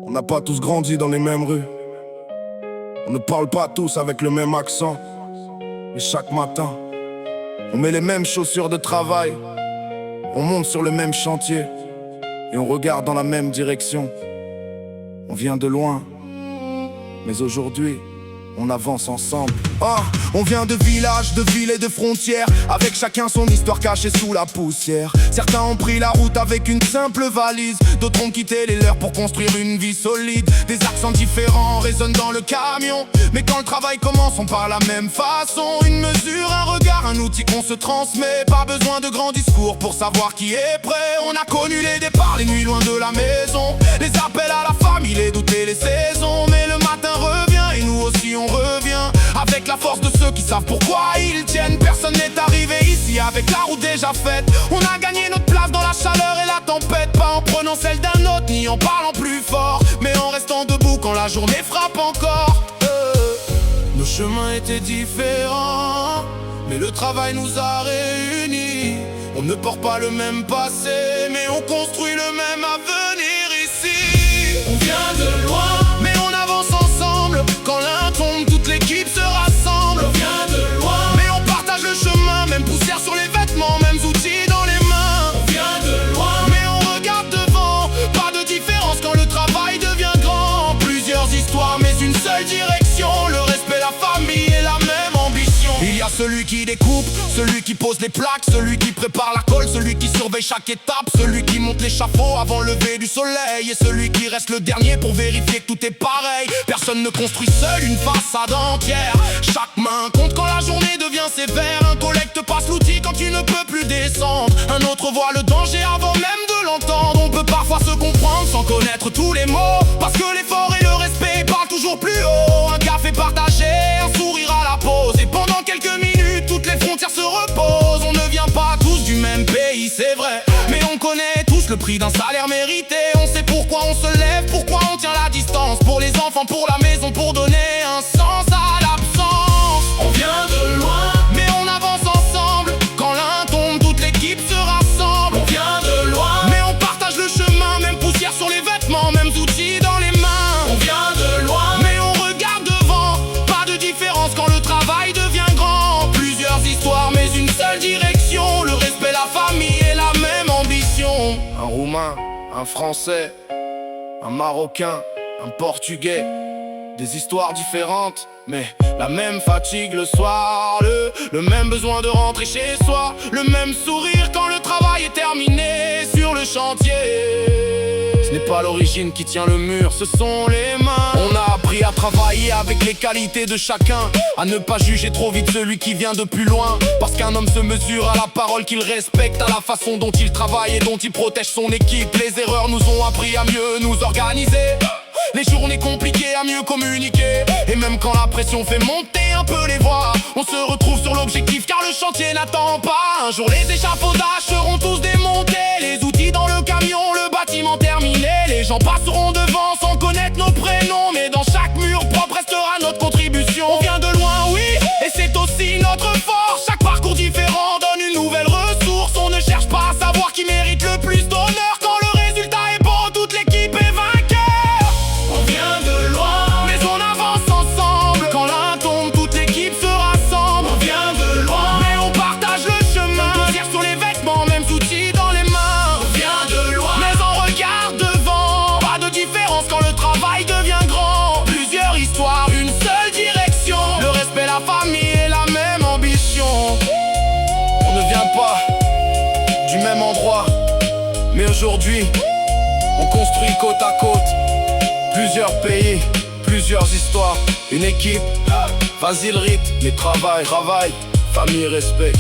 On n'a pas tous grandi dans les mêmes rues. On ne parle pas tous avec le même accent. Mais chaque matin, on met les mêmes chaussures de travail. On monte sur le même chantier et on regarde dans la même direction. On vient de loin, mais aujourd'hui, on avance ensemble. Ah, on vient de villages, de villes et de frontières, avec chacun son histoire cachée sous la poussière. Certains ont pris la route avec une simple valise, d'autres ont quitté les leurs pour construire une vie solide. Des accents différents résonnent dans le camion, mais quand le travail commence, on parle la même façon. Une mesure, un regard, un outil qu'on se transmet. Pas besoin de grands discours pour savoir qui est prêt. On a connu les départs, les nuits loin de la maison, les appels à la famille, les doutes et les saisons. Mais le matin revient et nous aussi on revient, avec la force de ceux qui savent pourquoi ils tiennent. Personne n'est arrivé ici avec la route déjà faite. On a gagné notre place dans la chaleur et la tempête, pas en prenant celle d'un autre ni en parlant plus fort, mais en restant debout quand la journée frappe encore. Nos chemins étaient différents, mais le travail nous a réunis. On ne porte pas le même passé, mais on construit le même avenir ici. On vient de loin, mais on avance ensemble. Quand l'un tombe, toute l'équipe se rassemble. On vient de loin, mais on partage le chemin. Même poussière sur les vêtements, mêmes outils dans les mains. On vient de loin, mais on regarde devant. Pas de différence quand le travail devient grand. Plusieurs histoires, mais une seule direction. Le respect, la famille et la même ambition. Il y a celui qui découpe, celui qui pose les plaques, celui qui prépare la colle, celui qui surveille chaque étape, celui qui monte l'échafaud avant le lever du soleil, et celui qui reste le dernier pour vérifier que tout est pareil. Personne ne construit seul une façade entière. Chaque main compte quand la journée devient sévère. Un collègue te passe l'outil quand tu ne peux plus descendre. Un autre voit le danger avant même de l'entendre. On peut parfois se comprendre sans connaître tous les mots, parce que l'effort et le respect parlent toujours plus haut. Un café partagé, un sourire à la pause, et pendant quelques minutes, toutes les frontières se reposent. On ne vient pas tous du même pays, c'est vrai, mais on connaît tous le prix d'un salaire mérité. On sait pourquoi on se lève, pourquoi on tient la distance. Pour les enfants, pour la maison, pour donner un sens à l'absence. On vient de loin, mais on avance ensemble. Quand l'un tombe, toute l'équipe se rassemble. On vient de loin, mais on partage le chemin. Même poussière sur les vêtements, mêmes outils dans les mains. On vient de loin, mais on regarde devant. Pas de différence quand le travail devient grand. Plusieurs histoires, mais une seule direction. Le respect, la famille et la même ambition. Un Roumain, un Français, un Marocain, un Portugais. Des histoires différentes, mais la même fatigue le soir. Le même besoin de rentrer chez soi. Le même sourire quand le travail est terminé sur le chantier. Ce n'est pas l'origine qui tient le mur, ce sont les mains. On a appris à travailler avec les qualités de chacun, à ne pas juger trop vite celui qui vient de plus loin, parce qu'un homme se mesure à la parole qu'il respecte, à la façon dont il travaille et dont il protège son équipe. Les erreurs nous ont appris à mieux nous organiser, les journées compliquées à mieux communiquer. Et même quand la pression fait monter un peu les voix, on se retrouve sur l'objectif car le chantier n'attend pas. Un jour les échafaudages seront tous démontés, les outils dans le camion, le bâtiment terminé. Les gens passeront devant sans connaître nos prénoms, mais dans chaque mur propre restera notre contribution. On vient de loin, oui, et c'est aussi notre force. Chaque parcours différent donne une nouvelle ressource. On ne cherche pas à savoir qui mérite le plus d'honneur. Quand le résultat est bon, toute l'équipe est vainqueur. On vient de loin, mais on avance ensemble. Quand l'un tombe, toute l'équipe se rassemble. On vient de loin, mais on partage le chemin. Poussière sur les vêtements, mêmes outils dans les mains. On vient de loin, mais on regarde devant. Pas de différence quand le travail devient grand. Plusieurs histoires, une seule direction. Le respect, la famille et la même ambition. On ne vient pas du même endroit, mais aujourd'hui, on construit côte à côte. Plusieurs pays, plusieurs histoires, une équipe. Vas-y le rythme, mais travail, famille, respect.